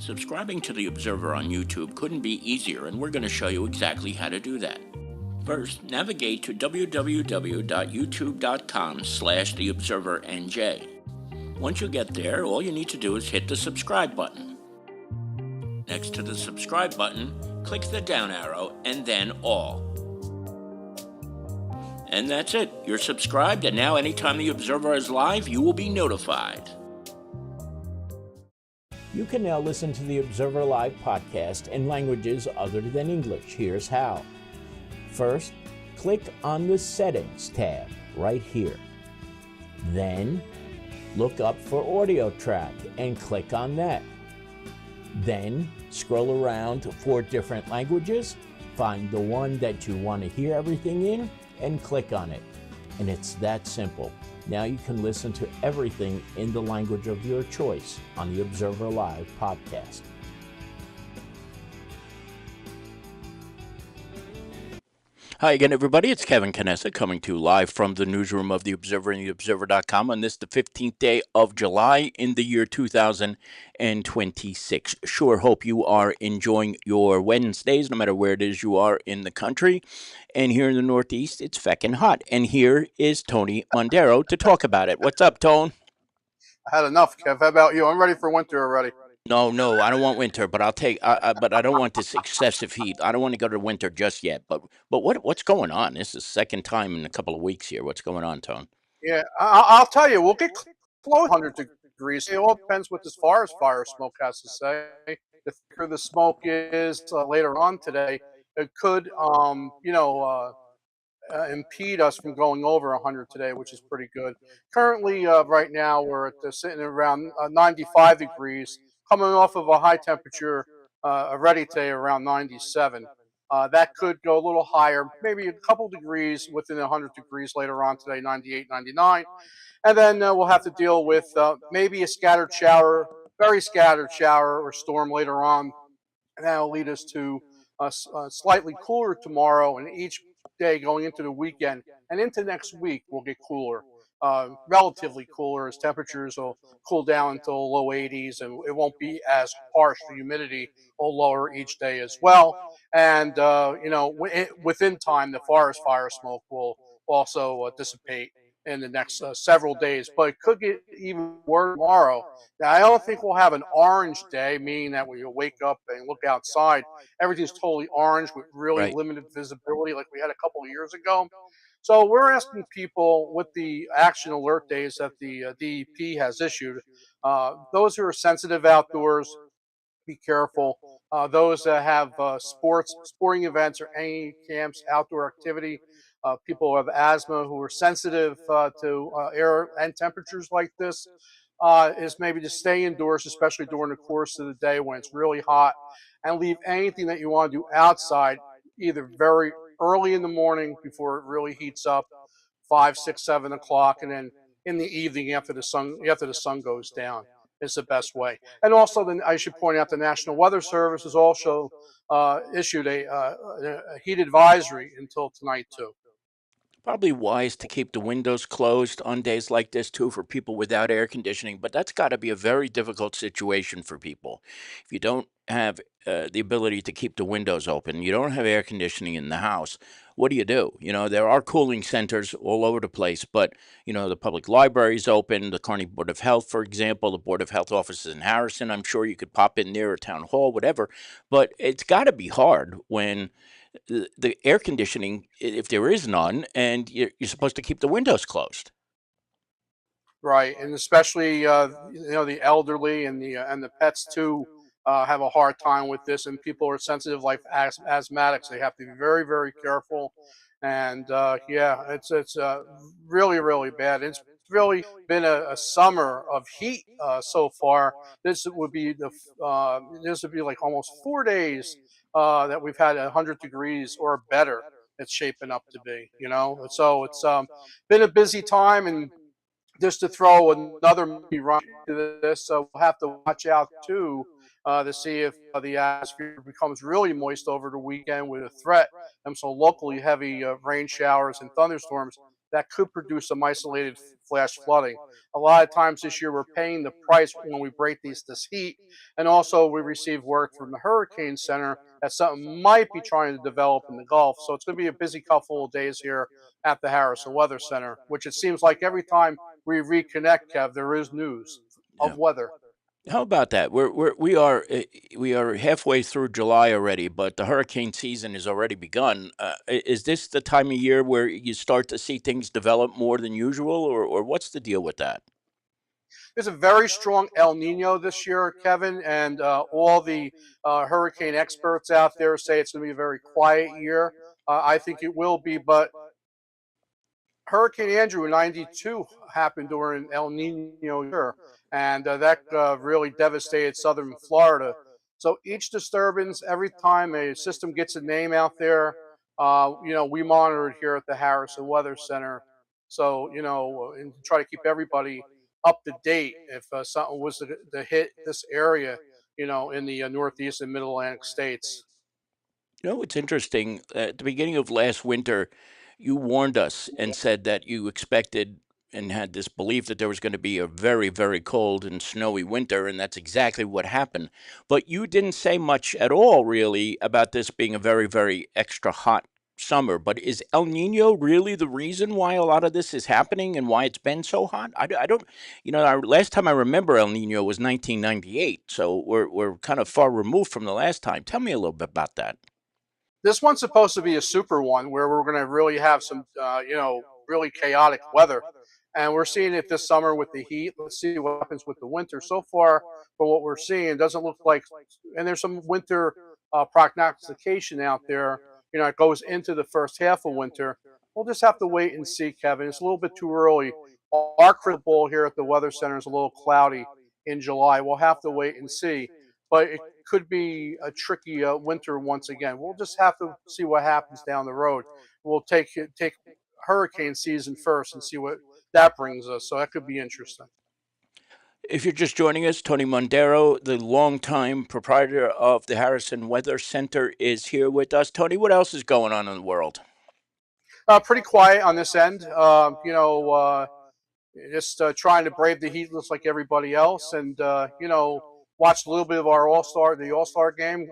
Subscribing to The Observer on YouTube couldn't be easier, and we're going to show you exactly how to do that. First, navigate to www.youtube.com/theobservernj. Once you get there, all you need to do is hit the subscribe button. Next to the subscribe button, click the down arrow and then all. And that's it. You're subscribed, and now anytime The Observer is live, you will be notified. You can now listen to the Observer Live podcast in languages other than English. Here's how. First, click on the Settings tab right here. Then, look up for audio track and click on that. Then, scroll around for different languages, find the one that you want to hear everything in, and click on it. And it's that simple. Now you can listen to everything in the language of your choice on the Observer Live podcast. Hi again, everybody. It's Kevin Canessa coming to you live from the newsroom of The Observer and TheObserver.com on this, the 15th day of July in the year 2026. Sure hope you are enjoying your Wednesdays, no matter where it is you are in the country. And here in the Northeast, it's feckin' hot. And here is Tony Mondero to talk about it. What's up, Tone? I had enough, Kev. How about you? I'm ready for winter already. No, I don't want winter, but I'll take. But I don't want this excessive heat. I don't want to go to winter just yet. But what's going on? This is the second time in a couple of weeks here. What's going on, Tone? Yeah, I'll tell you, we'll get close to 100 degrees. It all depends what this forest fire smoke has to say. The thicker the smoke is later on today, it could, impede us from going over 100 today, which is pretty good. Currently, right now, we're sitting around 95 degrees, coming off of a high temperature already today around 97. That could go a little higher, maybe a couple degrees within 100 degrees later on today, 98, 99. And then we'll have to deal with maybe a scattered shower, very scattered shower or storm later on. And that'll lead us to slightly cooler tomorrow, and each day going into the weekend and into next week will get cooler, relatively cooler, as temperatures will cool down until low 80s, and it won't be as harsh. The humidity will lower each day as well. And within time, the forest fire smoke will also dissipate in the next several days, but it could get even worse tomorrow. Now, I don't think we'll have an orange day, meaning that when you wake up and look outside, everything's totally orange with really Right. limited visibility like we had a couple of years ago. So we're asking people with the action alert days that the DEP has issued, those who are sensitive outdoors, be careful. Those that have sporting events, or any camps, outdoor activity, people who have asthma, who are sensitive to air and temperatures like this, is maybe to stay indoors, especially during the course of the day when it's really hot, and leave anything that you want to do outside either very early in the morning before it really heats up, 5, 6, 7 o'clock, and then in the evening after the sun goes down is the best way. And also, then I should point out the National Weather Service has also issued a heat advisory until tonight too. Probably wise to keep the windows closed on days like this too for people without air conditioning, but that's got to be a very difficult situation for people. If you don't have the ability to keep the windows open, you don't have air conditioning in the house, what do you do? There are cooling centers all over the place, but, the public library's open, the Carnegie Board of Health, for example, the Board of Health offices in Harrison, I'm sure you could pop in there, or town hall, whatever, but it's got to be hard when the air conditioning, if there is none, and you're supposed to keep the windows closed. Right, and especially the elderly and the pets too have a hard time with this, and people are sensitive like asthmatics. They have to be very, very careful, and yeah, it's really, really bad. It's really been a summer of heat so far. This would be like almost 4 days that we've had 100 degrees or better. It's shaping up to be, so it's been a busy time. And just to throw another movie right to this, so we'll have to watch out too to see if the atmosphere becomes really moist over the weekend with a threat and some locally heavy rain showers and thunderstorms that could produce some isolated flash flooding. A lot of times this year we're paying the price when we break this heat, and also we receive word from the Hurricane Center that something might be trying to develop in the Gulf. So it's going to be a busy couple of days here at the Harrison Weather Center, which it seems like every time we reconnect, Kev, there is news Yeah. of weather. How about that? We are halfway through July already, but the hurricane season has already begun. Is this the time of year where you start to see things develop more than usual, or what's the deal with that? There's a very strong El Nino this year, Kevin, and all the hurricane experts out there say it's going to be a very quiet year. I think it will be, but Hurricane Andrew in '92 happened during El Nino year, and that really devastated southern Florida. So each disturbance, every time a system gets a name out there, we monitor it here at the Harrison Weather Center. So, and try to keep everybody up to date if something was to hit this area, in the Northeast and Middle Atlantic states. It's interesting. At the beginning of last winter, you warned us and said that you expected and had this belief that there was going to be a very, very cold and snowy winter, and that's exactly what happened. But you didn't say much at all, really, about this being a very, very extra hot summer. But is El Nino really the reason why a lot of this is happening and why it's been so hot? I don't, our last time I remember El Nino was 1998, so we're kind of far removed from the last time. Tell me a little bit about that. This one's supposed to be a super one where we're going to really have some, really chaotic weather. And we're seeing it this summer with the heat. Let's see what happens with the winter. So far, from what we're seeing, it doesn't look like, and there's some winter prognostication out there. It goes into the first half of winter. We'll just have to wait and see, Kevin. It's a little bit too early. Our crystal ball here at the Weather Center is a little cloudy in July. We'll have to wait and see. But it could be a tricky winter once again. We'll just have to see what happens down the road. We'll take hurricane season first and see what that brings us. So that could be interesting. If you're just joining us, Tony Mondero, the longtime proprietor of the Harrison Weather Center, is here with us. Tony, what else is going on in the world? Pretty quiet on this end. Just trying to brave the heat, looks like everybody else, and watch a little bit of our the All Star game.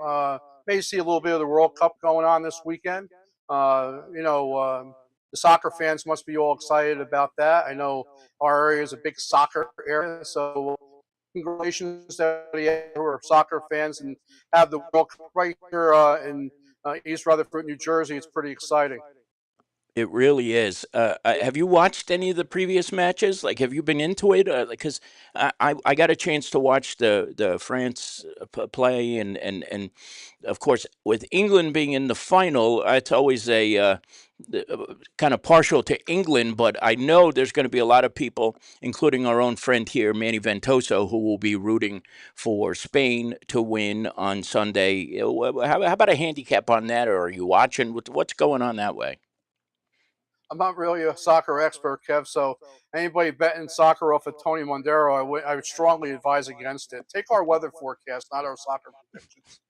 Maybe see a little bit of the World Cup going on this weekend. The soccer fans must be all excited about that. I know our area is a big soccer area, so congratulations to everybody who are soccer fans and have the World Cup right here in East Rutherford, New Jersey. It's pretty exciting. It really is. Have you watched any of the previous matches? Like, have you been into it? Because I got a chance to watch the France play, and of course, with England being in the final, it's always a kind of partial to England. But I know there's going to be a lot of people, including our own friend here, Manny Ventoso, who will be rooting for Spain to win on Sunday. How about a handicap on that, or are you watching? What's going on that way? I'm not really a soccer expert, Kev. So anybody betting soccer off of Tony Mondero, I would strongly advise against it. Take our weather forecast, not our soccer predictions.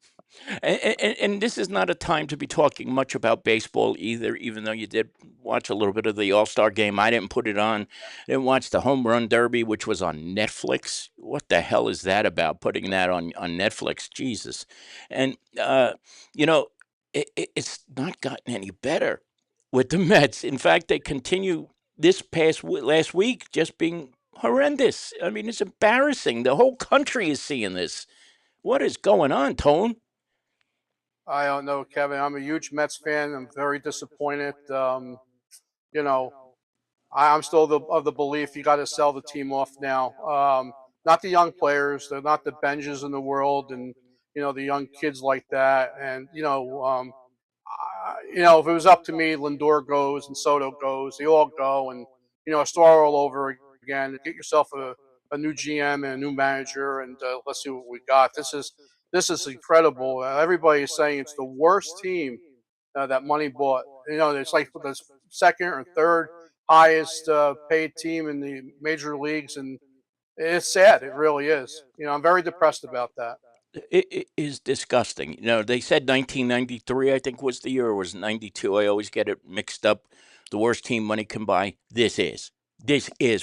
And this is not a time to be talking much about baseball either, even though you did watch a little bit of the All Star game. I didn't put it on. I didn't watch the Home Run Derby, which was on Netflix. What the hell is that about, putting that on Netflix? Jesus. And, it's not gotten any better with the Mets. In fact, they continue this last week just being horrendous. I mean, it's embarrassing. The whole country is seeing this. What is going on, Tone? I don't know, Kevin. I'm a huge Mets fan. I'm very disappointed. You know, I'm still of the belief you got to sell the team off now. Not the young players. They're not the Benjes in the world, and the young kids like that. And if it was up to me, Lindor goes and Soto goes. They all go, and start all over again. Get yourself a new GM and a new manager, and let's see what we got. This is incredible. Everybody is saying it's the worst team that money bought. It's like the second or third highest paid team in the major leagues, and it's sad. It really is. I'm very depressed about that. It is disgusting. They said 1993, I think, was the year, or was it 92? I always get it mixed up. the worst team money can buy? This is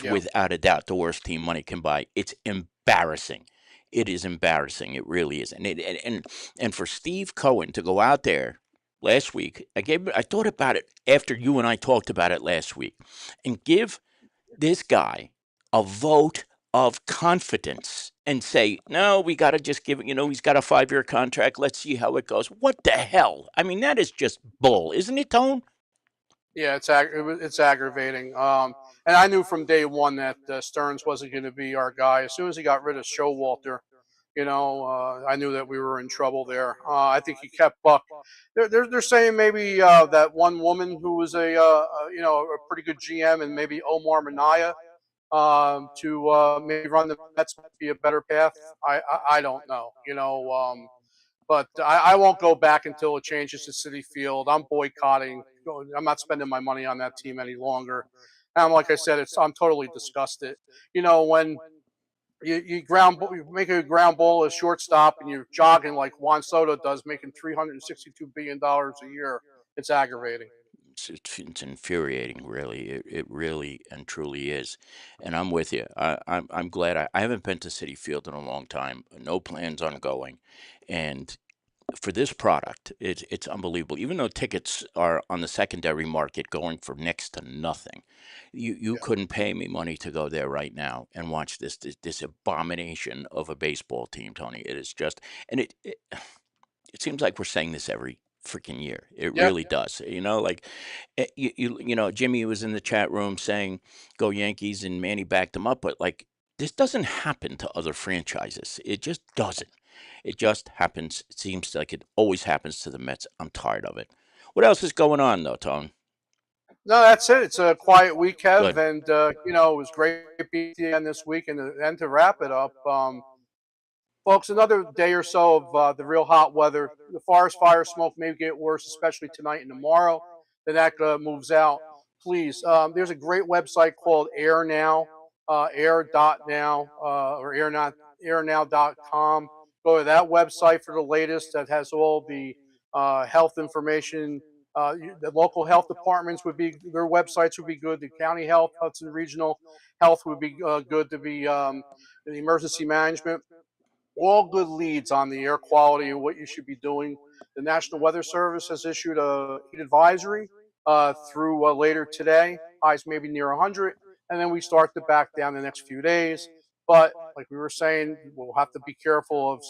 Yeah. without a doubt the worst team money can buy. It's embarrassing. It is embarrassing. It really is. And for Steve Cohen to go out there last week, I thought about it after you and I talked about it last week, and give this guy a vote of confidence and say, no, we got to just give it, he's got a 5-year contract. Let's see how it goes. What the hell? I mean, that is just bull, isn't it, Tone? Yeah, it's aggravating. And I knew from day one that Stearns wasn't going to be our guy. As soon as he got rid of Showalter, I knew that we were in trouble there. I think he kept Buck. They're saying maybe that one woman who was a pretty good GM, and maybe Omar Minaya to maybe run the Mets might be a better path. I don't know. But I won't go back until it changes to Citi Field. I'm boycotting. I'm not spending my money on that team any longer. And like I said, I'm totally disgusted. When you make a ground ball as shortstop and you're jogging like Juan Soto does, making $362 billion a year, it's aggravating. It's infuriating, really. It really and truly is. And I'm with you. I'm glad I haven't been to Citi Field in a long time. No plans on going. And for this product, it's unbelievable. Even though tickets are on the secondary market going for next to nothing, you Yeah. couldn't pay me money to go there right now and watch this abomination of a baseball team, Tony. It is just, and it seems like we're saying this every freaking year. It Yeah. really does. Like Jimmy was in the chat room saying go Yankees and Manny backed him up, but like this doesn't happen to other franchises. It just doesn't. It just happens. It seems like it always happens to the Mets. I'm tired of it. What else is going on though, Tone? No, that's it. It's a quiet week, Kev, Good. and it was great to be at the end this week, and to wrap it up. Folks, another day or so of the real hot weather. The forest fire smoke may get worse, especially tonight and tomorrow. Then that moves out. Please, there's a great website called Air Now, air.now, or airnow.com. Go to that website for the latest. That has all the health information. The local health departments their websites would be good. The county health, Hudson Regional Health would be good to be the emergency management, all good leads on the air quality and what you should be doing. The National Weather Service has issued a heat advisory through later today. Highs maybe near 100, and then we start to back down the next few days. But like we were saying, we'll have to be careful of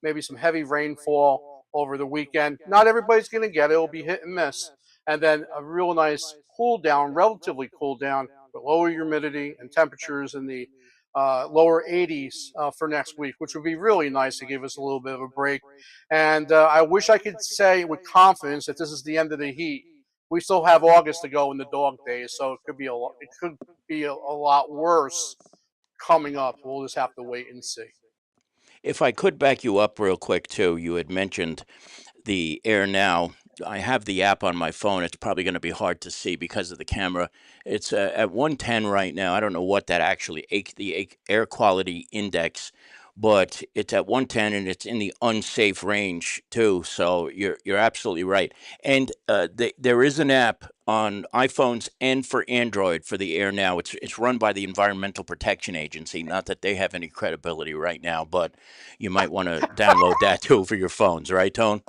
maybe some heavy rainfall over the weekend. Not everybody's going to get it; it'll be hit and miss. And then a real nice cool down, relatively cool down, with lower humidity and temperatures in the lower 80s for next week, which would be really nice to give us a little bit of a break. And I wish I could say with confidence that this is the end of the heat. We still have August to go in the dog days, so it could be a lot worse coming up. We'll just have to wait and see. If I could back you up real quick too, you had mentioned the Air Now. I have the app on my phone. It's probably going to be hard to see because of the camera. It's at 110 right now. I don't know what that actually the air quality index, but it's at 110 and it's in the unsafe range too. So you're absolutely right. And there is an app on iPhones and for Android for the Air Now. It's run by the Environmental Protection Agency. Not that they have any credibility right now, but you might want to download that too for your phones, right, Tone?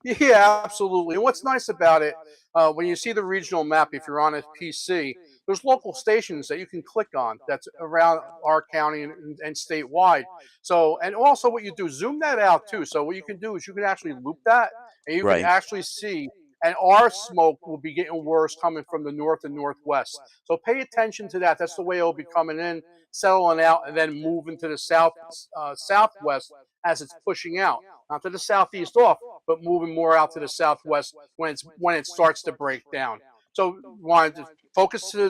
Yeah, absolutely. And what's nice about it, when you see the regional map, if you're on a PC, there's local stations that you can click on that's around our county and statewide. So, and also what you do, zoom that out too. So what you can do is you can actually loop that and you can Right. actually see, and our smoke will be getting worse coming from the north and northwest. So pay attention to that. That's the way it'll be coming in, settling out, and then moving to the southwest as it's pushing out, not to the southeast off, but moving more out to the southwest when it starts to break down. So wanted to focus to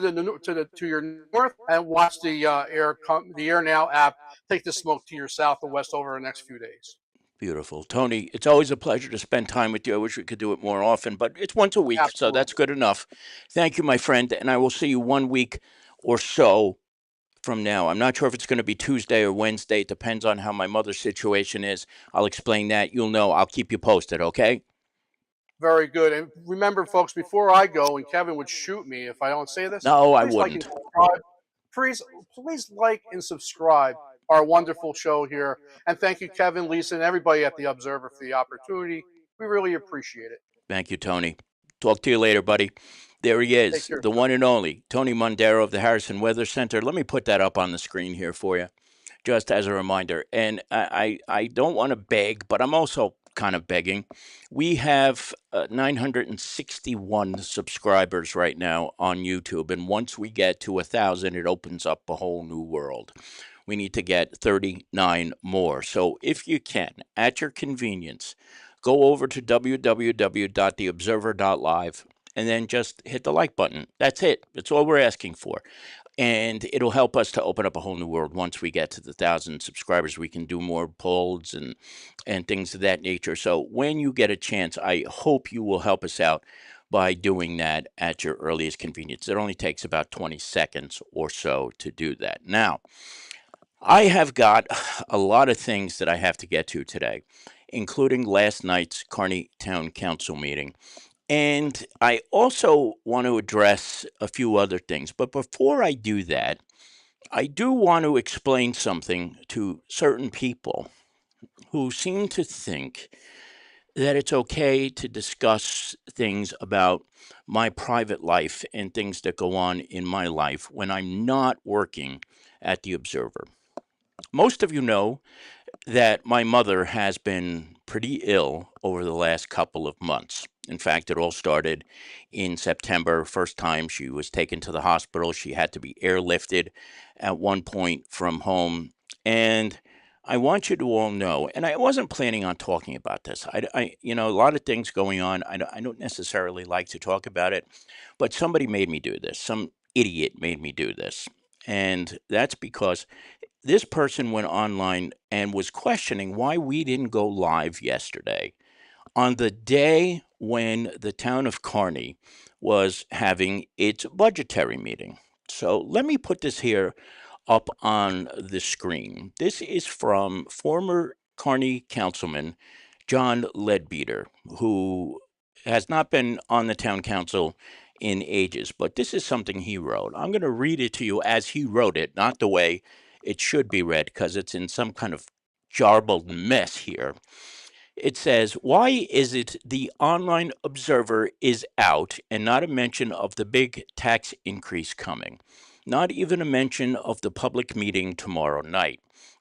your north and watch the Air Now app take the smoke to your south and west over the next few days. Beautiful. Tony, it's always a pleasure to spend time with you. I wish we could do it more often, but it's once a week, so that's Absolutely. good enough. Thank you, my friend, and I will see you 1 week or so from now. I'm not sure if it's going to be Tuesday or Wednesday. It depends on how my mother's situation is. I'll explain that. You'll know. I'll keep you posted, okay? Very good. And remember, folks, before I go, and Kevin would shoot me if I don't say this, No, I please like and wouldn't. subscribe. Please like and subscribe our wonderful show here. And thank you, Kevin, Lisa, and everybody at the Observer for the opportunity. We really appreciate it. Thank you, Tony. Talk to you later, buddy. There he Take is, care, the sir. one and only Tony Mondero of the Harrison Weather Center. Let me put that up on the screen here for you, just as a reminder. And I don't want to beg, but I'm also kind of begging. We have 961 subscribers right now on YouTube. And once we get to 1,000, it opens up a whole new world. We need to get 39 more. So if you can, at your convenience, go over to www.theobserver.live and then just hit the like button. That's it. That's all we're asking for. And it'll help us to open up a whole new world. Once we get to the 1,000 subscribers, we can do more polls and things of that nature. So when you get a chance, I hope you will help us out by doing that at your earliest convenience. It only takes about 20 seconds or so to do that. Now, I have got a lot of things that I have to get to today, including last night's Kearney Town Council meeting. And I also want to address a few other things. But before I do that, I do want to explain something to certain people who seem to think that it's okay to discuss things about my private life and things that go on in my life when I'm not working at the Observer. Most of you know that my mother has been pretty ill over the last couple of months. In fact, it all started in September. First time she was taken to the hospital. She had to be airlifted at one point from home. And I want you to all know, and I wasn't planning on talking about this. A lot of things going on. I don't necessarily like to talk about it, but somebody made me do this. Some idiot made me do this. And that's because this person went online and was questioning why we didn't go live yesterday on the day when the town of Kearney was having its budgetary meeting. So let me put this here up on the screen. This is from former Kearney councilman John Ledbeater, who has not been on the town council in ages, but this is something he wrote. I'm going to read it to you as he wrote it, not the way it should be read, because it's in some kind of jarbled mess here. It says, why is it the online observer is out and not a mention of the big tax increase coming? Not even a mention of the public meeting tomorrow night.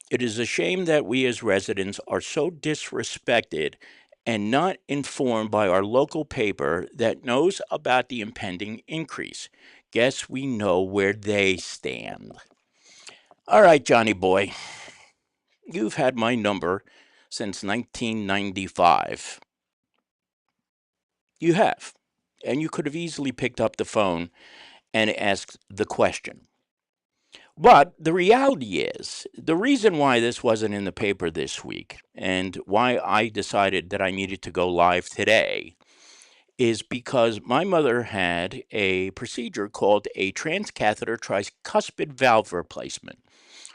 It is a shame that we as residents are so disrespected and not informed by our local paper that knows about the impending increase. Guess we know where they stand. All right, Johnny boy, you've had my number since 1995. You have. And you could have easily picked up the phone and asked the question. But the reality is, the reason why this wasn't in the paper this week and why I decided that I needed to go live today is because my mother had a procedure called a transcatheter tricuspid valve replacement.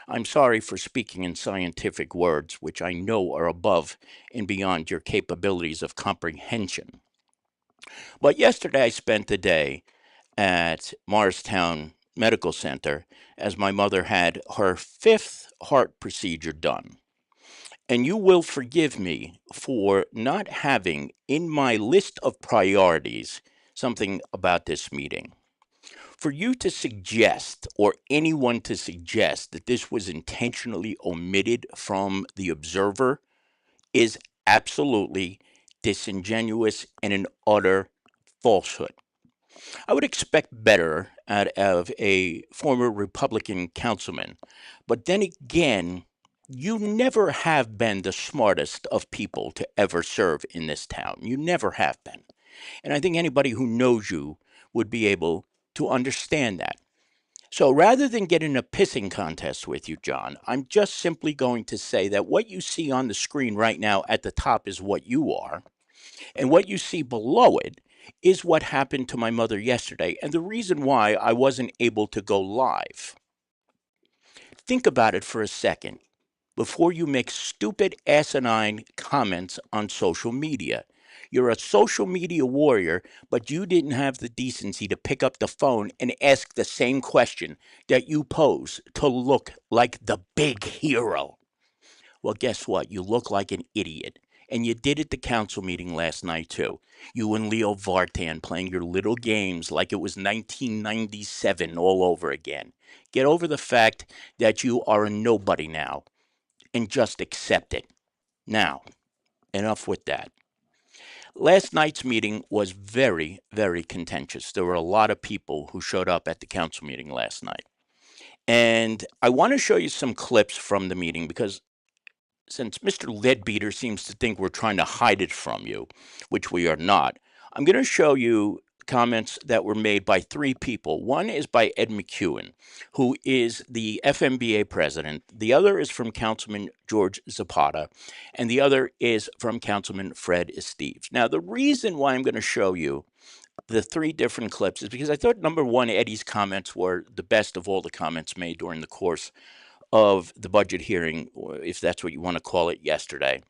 I'm sorry for speaking in scientific words, which I know are above and beyond your capabilities of comprehension. But yesterday I spent the day at Morristown Medical Center as my mother had her fifth heart procedure done. And you will forgive me for not having in my list of priorities something about this meeting. For you to suggest, or anyone to suggest, that this was intentionally omitted from the Observer is absolutely disingenuous and an utter falsehood. I would expect better out of a former Republican councilman, but then again, you never have been the smartest of people to ever serve in this town. You never have been. And I think anybody who knows you would be able to understand that. So rather than get in a pissing contest with you, John, I'm just simply going to say that what you see on the screen right now at the top is what you are, and what you see below it is what happened to my mother yesterday, and the reason why I wasn't able to go live. Think about it for a second before you make stupid, asinine comments on social media. You're a social media warrior, but you didn't have the decency to pick up the phone and ask the same question that you pose to look like the big hero. Well, guess what? You look like an idiot. And you did at the council meeting last night, too. You and Leo Vartan playing your little games like it was 1997 all over again. Get over the fact that you are a nobody now and just accept it. Now, enough with that. Last night's meeting was very, very contentious. There were a lot of people who showed up at the council meeting last night. And I want to show you some clips from the meeting because since Mr. Leadbeater seems to think we're trying to hide it from you, which we are not, I'm going to show you comments that were made by three people. One is by Ed McEwen, who is the FMBA president. The other is from Councilman George Zapata, and the other is from Councilman Fred Esteves. Now, the reason why I'm going to show you the three different clips is because I thought, number one, Eddie's comments were the best of all the comments made during the course of the budget hearing, or if that's what you want to call it, yesterday.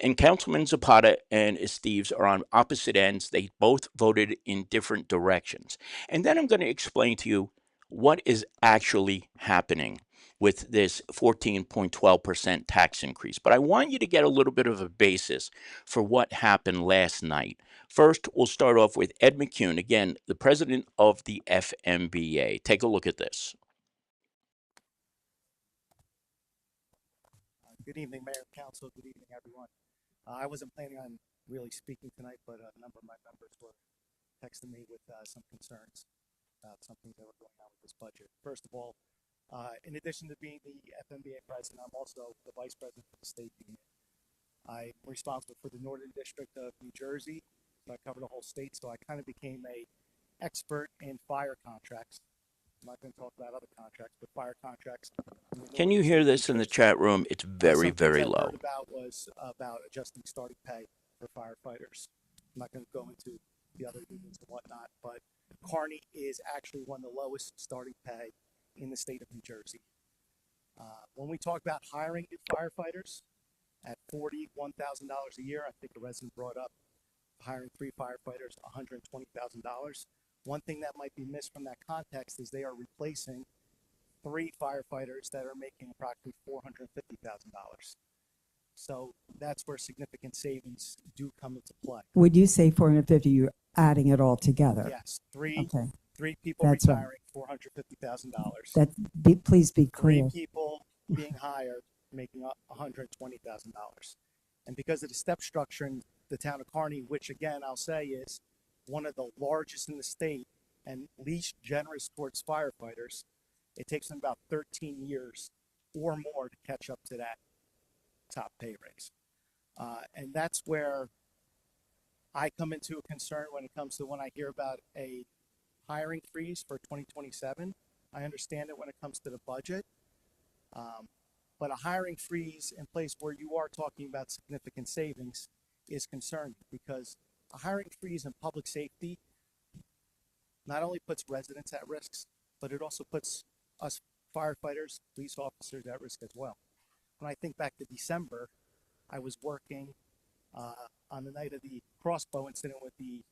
And Councilman Zapata and Esteves are on opposite ends. They both voted in different directions. And then I'm going to explain to you what is actually happening with this 14.12% tax increase. But I want you to get a little bit of a basis for what happened last night. First, we'll start off with Ed McEwen, again, the president of the FMBA. Take a look at this. Good evening, Mayor, Council. Good evening, everyone. I wasn't planning on really speaking tonight, but a number of my members were texting me with some concerns about something that were going on with this budget. First of all, in addition to being the FMBA president, I'm also the vice president for the state union. I'm responsible for the Northern District of New Jersey, so I cover the whole state. So I kind of became a expert in fire contracts. I'm not going to talk about other contracts, but fire contracts. Can you hear this in the chat room? It's very, very low. What I heard about was about adjusting starting pay for firefighters. I'm not going to go into the other unions and whatnot, but Kearney is actually one of the lowest starting pay in the state of New Jersey. When we talk about hiring new firefighters at $41,000 a year, I think a resident brought up hiring 3 firefighters, $120,000. One thing that might be missed from that context is they are replacing 3 firefighters that are making approximately $450,000. So that's where significant savings do come into play. Would you say 450? You're adding it all together. Yes, three people That's right. retiring, $450,000. Please be 3 clear. people being hired, making up $120,000. And because of the step structure in the town of Kearney, which again I'll say is one of the largest in the state and least generous towards firefighters, it takes them about 13 years or more to catch up to that top pay raise. And that's where I come into a concern when it comes to when I hear about a hiring freeze for 2027. I understand it when it comes to the budget. But a hiring freeze in place where you are talking about significant savings is concerning, because a hiring freeze in public safety not only puts residents at risk, but it also puts us firefighters, police officers at risk as well. When I think back to December, I was working on the night of the crossbow incident with the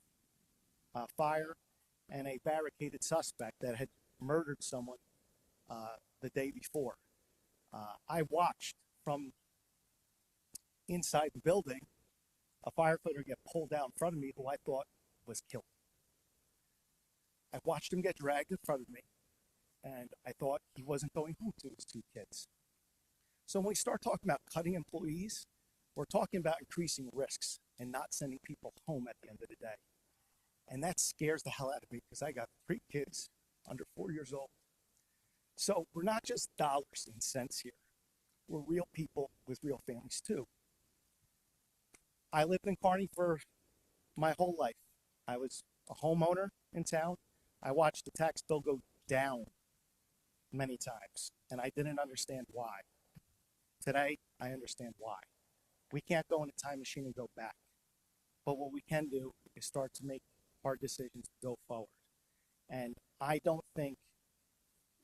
fire and a barricaded suspect that had murdered someone the day before. I watched from inside the building a firefighter get pulled out in front of me who I thought was killed. I watched him get dragged in front of me, and I thought he wasn't going home to his 2 kids. So when we start talking about cutting employees, we're talking about increasing risks and not sending people home at the end of the day. And that scares the hell out of me because I got 3 kids under 4 years old. So we're not just dollars and cents here. We're real people with real families too. I lived in Kearney for my whole life. I was a homeowner in town. I watched the tax bill go down many times, and I didn't understand why. Today, I understand why. We can't go in a time machine and go back. But what we can do is start to make hard decisions to go forward. And I don't think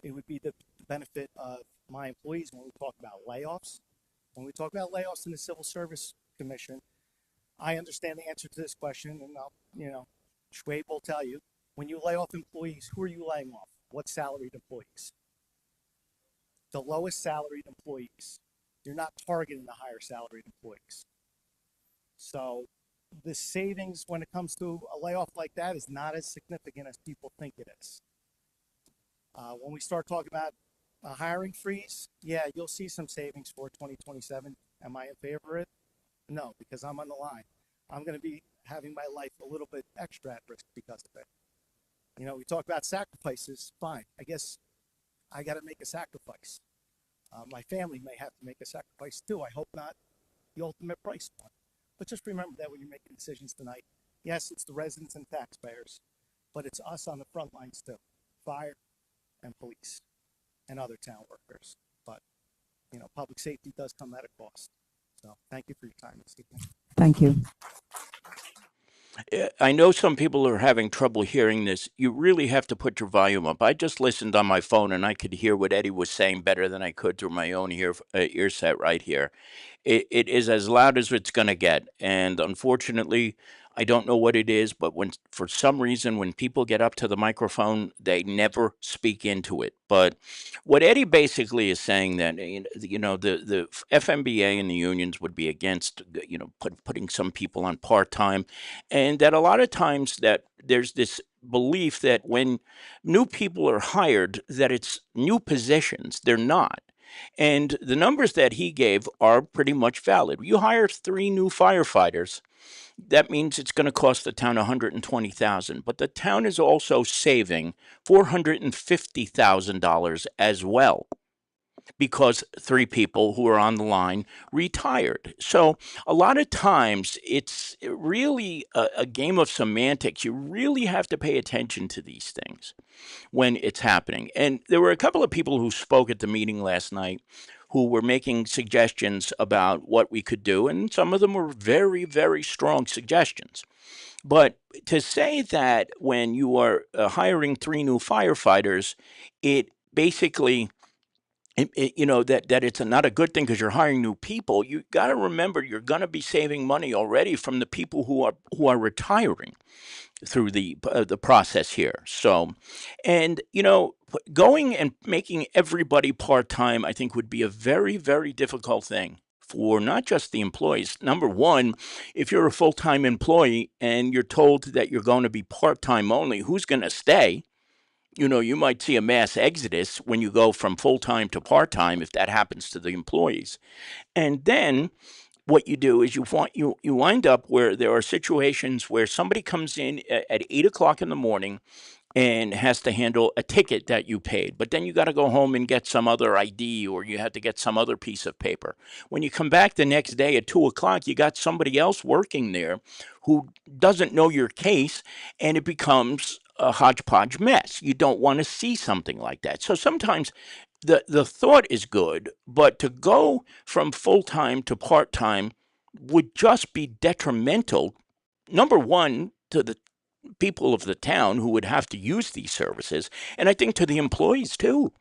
it would be the benefit of my employees when we talk about layoffs. When we talk about layoffs in the Civil Service Commission, I understand the answer to this question, and Schwab will tell you, when you lay off employees, who are you laying off? What salaried employees? The lowest salaried employees. You're not targeting the higher salaried employees. So the savings when it comes to a layoff like that is not as significant as people think it is. When we start talking about a hiring freeze, yeah, you'll see some savings for 2027. Am I in favor of it? No, because I'm on the line. I'm going to be having my life a little bit extra at risk because of it. We talk about sacrifices. Fine. I guess I got to make a sacrifice. My family may have to make a sacrifice too. I hope not the ultimate price one. But just remember that when you're making decisions tonight, yes, it's the residents and taxpayers, but it's us on the front lines too, fire and police and other town workers. But, public safety does come at a cost. So thank you for your time this evening. Thank you. I know some people are having trouble hearing this. You really have to put your volume up. I just listened on my phone and I could hear what Eddie was saying better than I could through my own ear set right here. It is as loud as it's going to get. And unfortunately, I don't know what it is, but for some reason, when people get up to the microphone, they never speak into it. But what Eddie basically is saying that, the FMBA and the unions would be against, putting some people on part-time, and that a lot of times that there's this belief that when new people are hired, that it's new positions. They're not. And the numbers that he gave are pretty much valid. You hire 3 new firefighters, that means it's going to cost the town $120,000, but the town is also saving $450,000 as well, because 3 people who are on the line retired. So a lot of times it's really a game of semantics. You really have to pay attention to these things when it's happening. And there were a couple of people who spoke at the meeting last night who were making suggestions about what we could do, and some of them were very, very strong suggestions. But to say that when you are hiring 3 new firefighters, it basically that it's not a good thing because you're hiring new people. You got to remember you're going to be saving money already from the people who are retiring through the process here. So, and going and making everybody part-time, I think would be a very, very difficult thing for not just the employees. Number one, if you're a full-time employee and you're told that you're going to be part-time only, who's going to stay? You might see a mass exodus when you go from full-time to part-time if that happens to the employees. And then what you do is you wind up where there are situations where somebody comes in at 8 o'clock in the morning and has to handle a ticket that you paid, but then you got to go home and get some other ID, or you have to get some other piece of paper. When you come back the next day at 2 o'clock, you got somebody else working there who doesn't know your case, and it becomes a hodgepodge mess. You don't want to see something like that. So sometimes the thought is good, but to go from full-time to part-time would just be detrimental, number one, to the people of the town who would have to use these services, and I think to the employees too.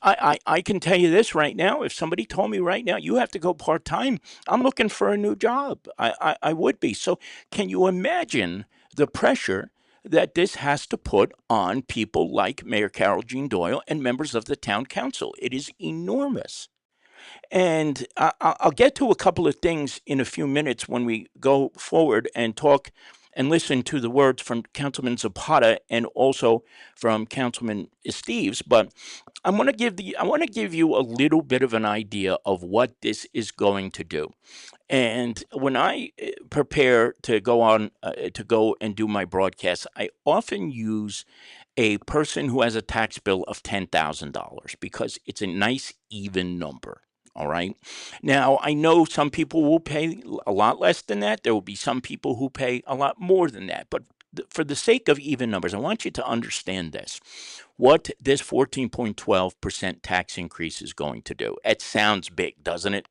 I can tell you this right now, if somebody told me right now, you have to go part-time, I'm looking for a new job. I would be. So can you imagine the pressure that this has to put on people like Mayor Carol Jean Doyle and members of the town council? It is enormous. And I'll get to a couple of things in a few minutes when we go forward and talk and listen to the words from Councilman Zapata and also from Councilman Steves. But I want to give you a little bit of an idea of what this is going to do. And when I prepare to go and do my broadcast, I often use a person who has a tax bill of $10,000 because it's a nice even number. All right. Now, I know some people will pay a lot less than that. There will be some people who pay a lot more than that. But for the sake of even numbers, I want you to understand this. What this 14.12% tax increase is going to do. It sounds big, doesn't it?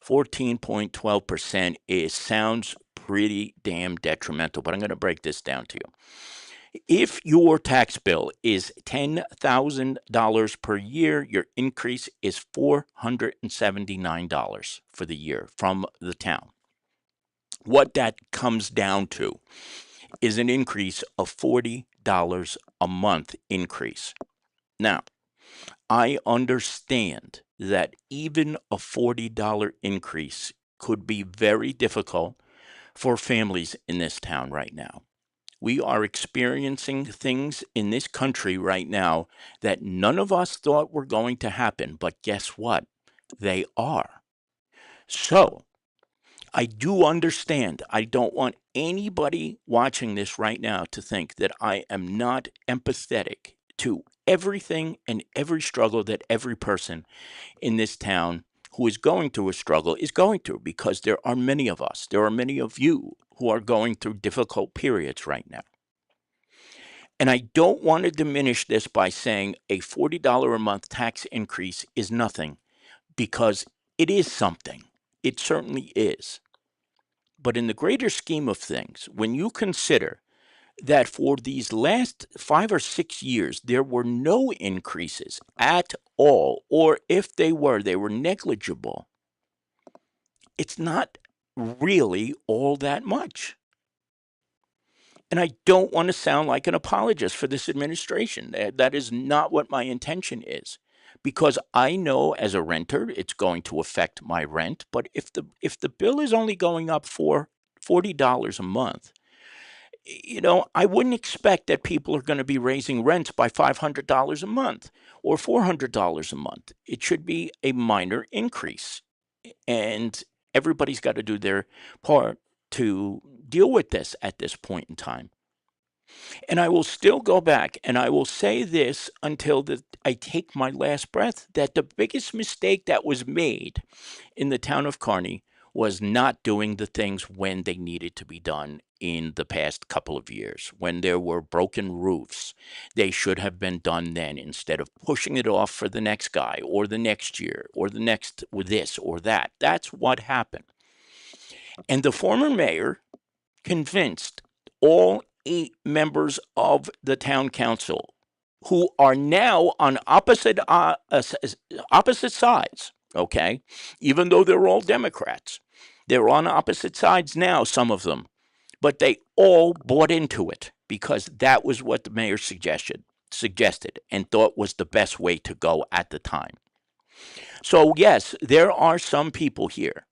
14.12% sounds pretty damn detrimental, but I'm going to break this down to you. If your tax bill is $10,000 per year, your increase is $479 for the year from the town. What that comes down to is an increase of $40 a month increase. Now, I understand that even a $40 increase could be very difficult for families in this town right now. We are experiencing things in this country right now that none of us thought were going to happen, but guess what? They are. So, I do understand. I don't want anybody watching this right now to think that I am not empathetic to everything and every struggle that every person in this town who is going through a struggle is going through, because there are many of us, there are many of you who are going through difficult periods right now. And I don't want to diminish this by saying a $40 a month tax increase is nothing, because it is something. It certainly is. But in the greater scheme of things, when you consider that for these last 5 or 6 years, there were no increases at all, or if they were negligible, it's not really all that much. And I don't want to sound like an apologist for this administration. That is not what my intention is. Because I know as a renter, it's going to affect my rent. But if the bill is only going up for $40 a month, I wouldn't expect that people are going to be raising rents by $500 a month or $400 a month. It should be a minor increase. And everybody's got to do their part to deal with this at this point in time. And I will still go back and I will say this until I take my last breath, that the biggest mistake that was made in the town of Kearney was not doing the things when they needed to be done in the past couple of years. When there were broken roofs, they should have been done then, instead of pushing it off for the next guy or the next year or the next with this or that. That's what happened. And the former mayor convinced all 8 members of the town council, who are now on opposite sides, okay? Even though they're all Democrats, they're on opposite sides now, some of them, but they all bought into it because that was what the mayor suggested and thought was the best way to go at the time. So yes, there are some people here.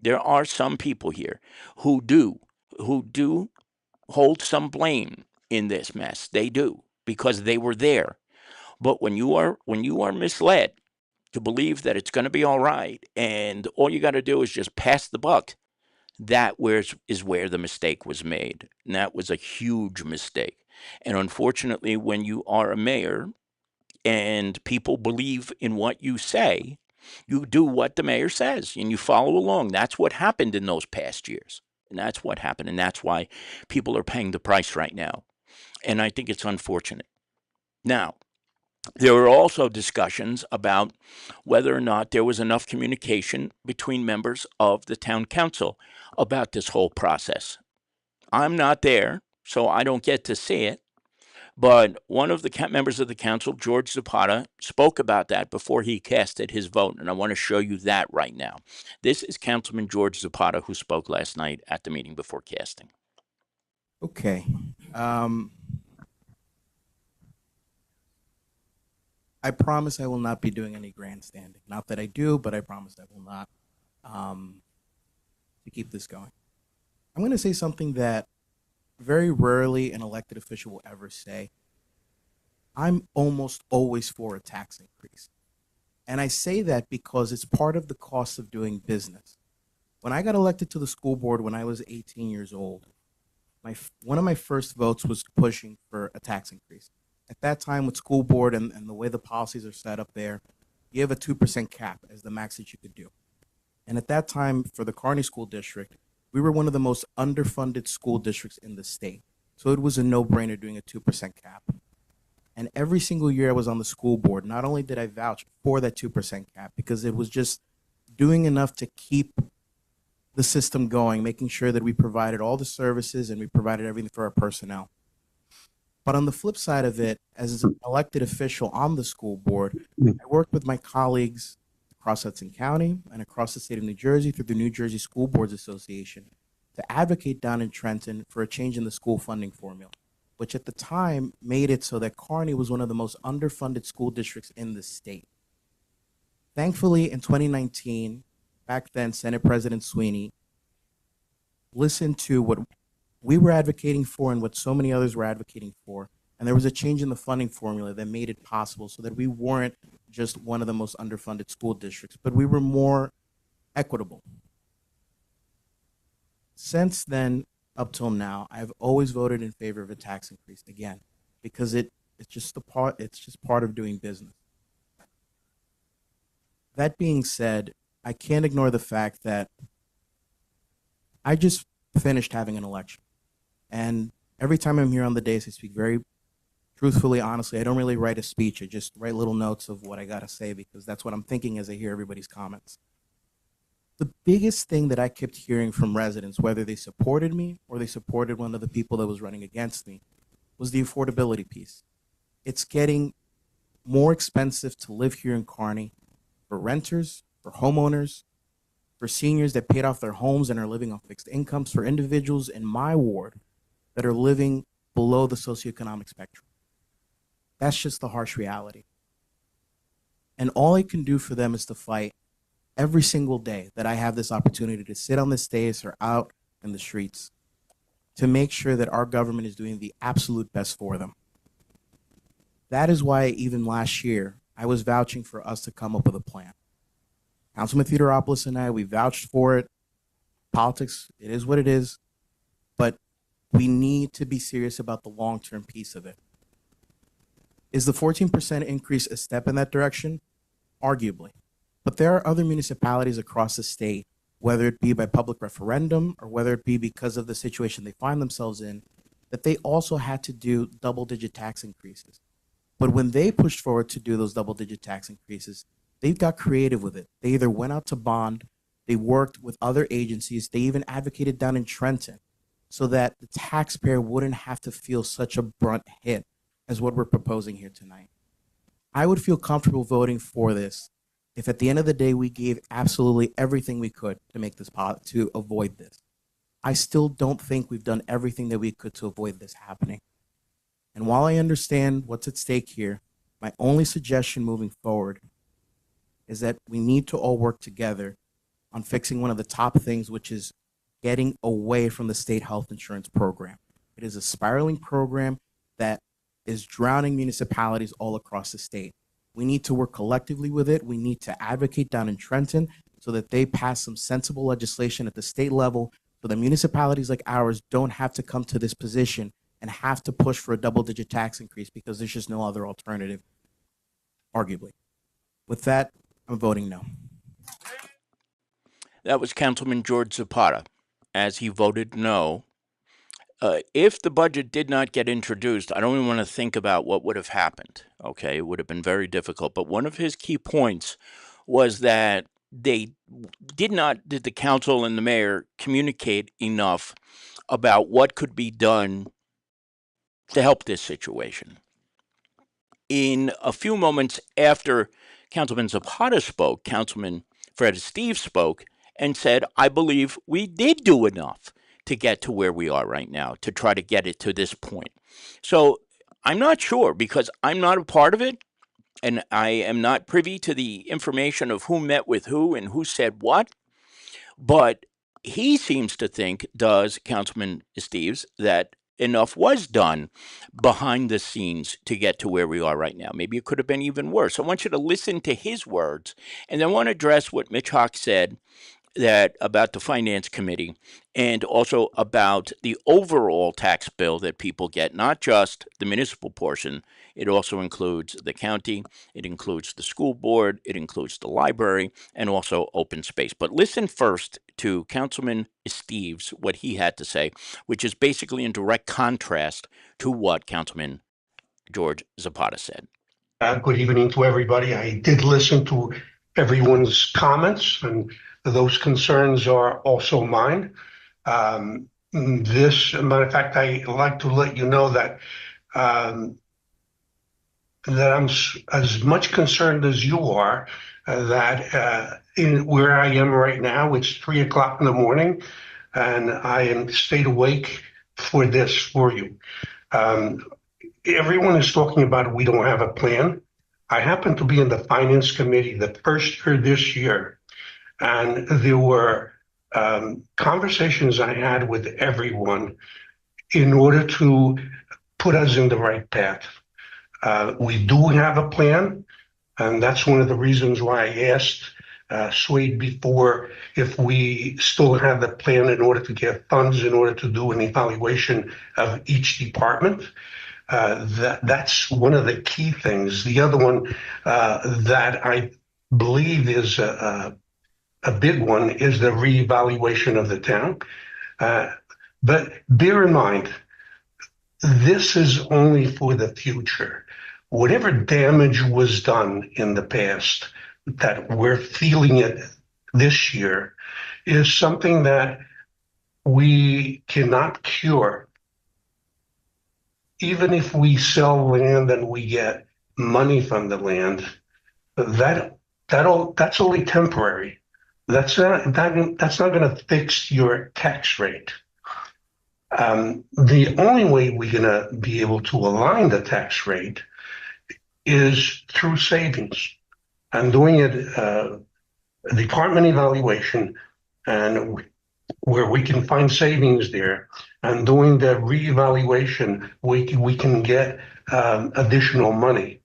There are some people here who do hold some blame in this mess. They do, because they were there. But when you are misled to believe that it's going to be all right and all you got to do is just pass the buck, that is where the mistake was made. And that was a huge mistake. And unfortunately, when you are a mayor and people believe in what you say, you do what the mayor says and you follow along. That's what happened in those past years. And that's what happened. And that's why people are paying the price right now. And I think it's unfortunate. Now, there were also discussions about whether or not there was enough communication between members of the town council about this whole process. I'm not there, so I don't get to see it. But one of the members of the council, George Zapata, spoke about that before he casted his vote. And I want to show you that right now. This is Councilman George Zapata, who spoke last night at the meeting before casting. Okay. I promise I will not be doing any grandstanding. Not that I do, but I promise I will not, to keep this going. I'm going to say something that very rarely an elected official will ever say. I'm almost always for a tax increase. And I say that because it's part of the cost of doing business. When I got elected to the school board when I was 18 years old, one of my first votes was pushing for a tax increase. At that time, with school board and the way the policies are set up there, you have a 2% cap as the max that you could do. And at that time, for the Kearney School District, we were one of the most underfunded school districts in the state. So it was a no-brainer doing a 2% cap. And every single year I was on the school board, not only did I vouch for that 2% cap, because it was just doing enough to keep the system going, making sure that we provided all the services and we provided everything for our personnel. But on the flip side of it, as an elected official on the school board, I worked with my colleagues across Hudson County and across the state of New Jersey through the New Jersey School Boards Association to advocate down in Trenton for a change in the school funding formula, which at the time made it so that Kearney was one of the most underfunded school districts in the state. Thankfully, in 2019, back then, Senate President Sweeney listened to what we were advocating for and what so many others were advocating for. And there was a change in the funding formula that made it possible so that we weren't just one of the most underfunded school districts, but we were more equitable. Since then, up till now, I've always voted in favor of a tax increase again, because it's just part of doing business. That being said, I can't ignore the fact that I just finished having an election. And every time I'm here on the dais, I speak very truthfully, honestly. I don't really write a speech. I just write little notes of what I got to say because that's what I'm thinking as I hear everybody's comments. The biggest thing that I kept hearing from residents, whether they supported me or they supported one of the people that was running against me, was the affordability piece. It's getting more expensive to live here in Kearney for renters, for homeowners, for seniors that paid off their homes and are living on fixed incomes, for individuals in my ward that are living below the socioeconomic spectrum. That's just the harsh reality. And all I can do for them is to fight every single day that I have this opportunity to sit on this dais or out in the streets to make sure that our government is doing the absolute best for them. That is why even last year, I was vouching for us to come up with a plan. Councilman Theodoropoulos and I, we vouched for it. Politics, it is what it is, but we need to be serious about the long-term piece of it. Is the 14% increase a step in that direction? Arguably. But there are other municipalities across the state, whether it be by public referendum or whether it be because of the situation they find themselves in, that they also had to do double-digit tax increases. But when they pushed forward to do those double-digit tax increases, they got creative with it. They either went out to bond, they worked with other agencies, they even advocated down in Trenton so that the taxpayer wouldn't have to feel such a brunt hit as what we're proposing here tonight. I would feel comfortable voting for this if at the end of the day we gave absolutely everything we could to make this to avoid this. I still don't think we've done everything that we could to avoid this happening. And while I understand what's at stake here, my only suggestion moving forward is that we need to all work together on fixing one of the top things, which is getting away from the state health insurance program. It is a spiraling program that is drowning municipalities all across the state. We need to work collectively with it. We need to advocate down in Trenton so that they pass some sensible legislation at the state level so that municipalities like ours don't have to come to this position and have to push for a double-digit tax increase because there's just no other alternative, arguably. With that, I'm voting no. That was Councilman George Zapata, as he voted no. If the budget did not get introduced, I don't even want to think about what would have happened. Okay, it would have been very difficult. But one of his key points was that did the council and the mayor communicate enough about what could be done to help this situation. In a few moments after Councilman Zapata spoke, Councilman Fred Steve spoke and said, I believe we did do enough to get to where we are right now, to try to get it to this point. So I'm not sure because I'm not a part of it and I am not privy to the information of who met with who and who said what. But he seems to think, does Councilman Steves, that enough was done behind the scenes to get to where we are right now. Maybe it could have been even worse. I want you to listen to his words and then I want to address what Mitch Hawk said that about the Finance Committee and also about the overall tax bill that people get, not just the municipal portion. It also includes the county, it includes the school board, it includes the library, and also open space. But listen first to Councilman Steves, what he had to say, which is basically in direct contrast to what Councilman George Zapata said. Good evening to everybody. I did listen to everyone's comments, and those concerns are also mine. Matter of fact, I like to let you know that that I'm as much concerned as you are that in where I am right now, it's 3 o'clock in the morning. and I am stayed awake for this for you. Um, Everyone is talking about we don't have a plan. I happened to be in the finance committee the first year this year, and there were conversations I had with everyone in order to put us in the right path. We do have a plan, and that's one of the reasons why I asked Swade before if we still have the plan in order to get funds in order to do an evaluation of each department. That's one of the key things. The other one that I believe is a big one is the reevaluation of the town. But bear in mind, this is only for the future. Whatever damage was done in the past that we're feeling it this year is something that we cannot cure. Even if we sell land and we get money from the land, that's only temporary. That's not going to fix your tax rate. The only way we're going to be able to align the tax rate is through savings and doing it department evaluation and where we can find savings there and doing the reevaluation, we can get additional money,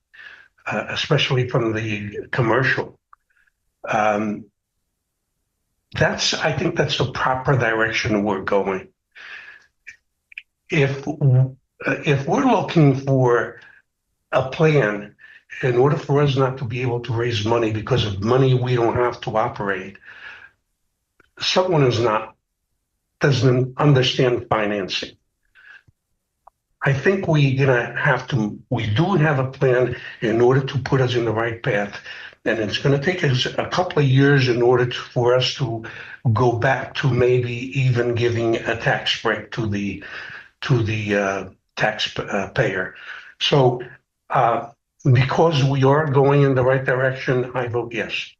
especially from the commercial. I think that's the proper direction we're going. If we're looking for a plan in order for us not to be able to raise money because of money we don't have to operate, someone doesn't understand financing. I think we do have a plan in order to put us in the right path. And it's going to take us a couple of years in order for us to go back to maybe even giving a tax break to the taxpayer. So because we are going in the right direction, I vote yes.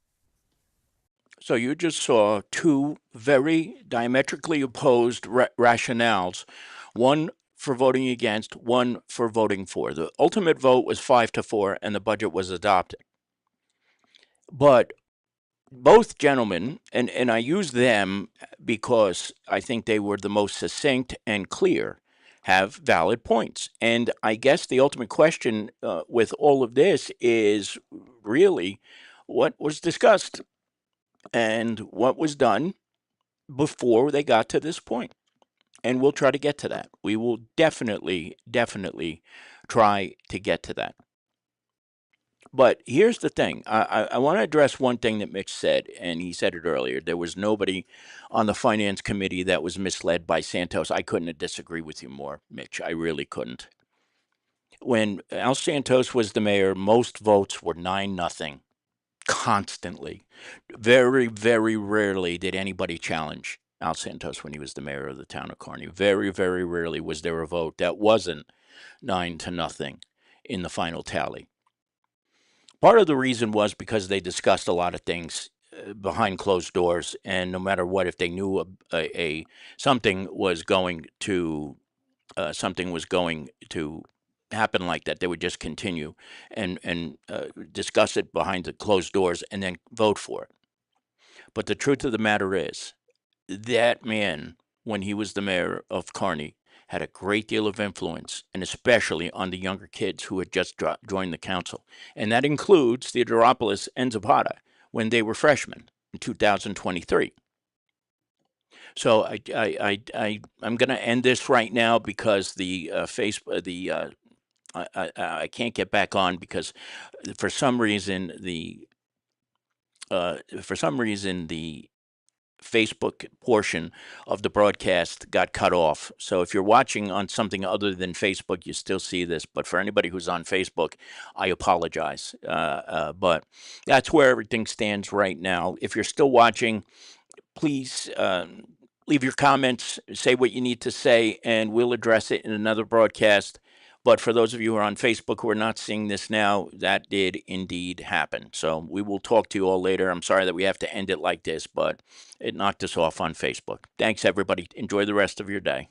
So you just saw two very diametrically opposed rationales, one for voting against, one for voting for. The ultimate vote was 5-4, and the budget was adopted. But both gentlemen, and I use them because I think they were the most succinct and clear, have valid points. And I guess the ultimate question with all of this is really what was discussed and what was done before they got to this point. And we'll try to get to that. We will definitely try to get to that. But here's the thing. I want to address one thing that Mitch said, and he said it earlier. There was nobody on the finance committee that was misled by Santos. I couldn't disagree with you more, Mitch. I really couldn't. When Al Santos was the mayor, most votes were 9-0. Constantly. Very, very rarely did anybody challenge Al Santos when he was the mayor of the town of Kearney. Very, very rarely was there a vote that wasn't 9-0 in the final tally. Part of the reason was because they discussed a lot of things behind closed doors, and no matter what, if they knew something was going to happen like that, they would just continue and discuss it behind the closed doors and then vote for it. But the truth of the matter is, that man, when he was the mayor of Kearney, had a great deal of influence, and especially on the younger kids who had just joined the council. And that includes Theodoropoulos and Zapata when they were freshmen in 2023. So I'm going to end this right now because the I can't get back on because for some reason the Facebook portion of the broadcast got cut off. So if you're watching on something other than Facebook, you still see this. But for anybody who's on Facebook, I apologize. But that's where everything stands right now. If you're still watching, please leave your comments, say what you need to say, and we'll address it in another broadcast But for those of you who are on Facebook who are not seeing this now, that did indeed happen. So we will talk to you all later. I'm sorry that we have to end it like this, but it knocked us off on Facebook. Thanks, everybody. Enjoy the rest of your day.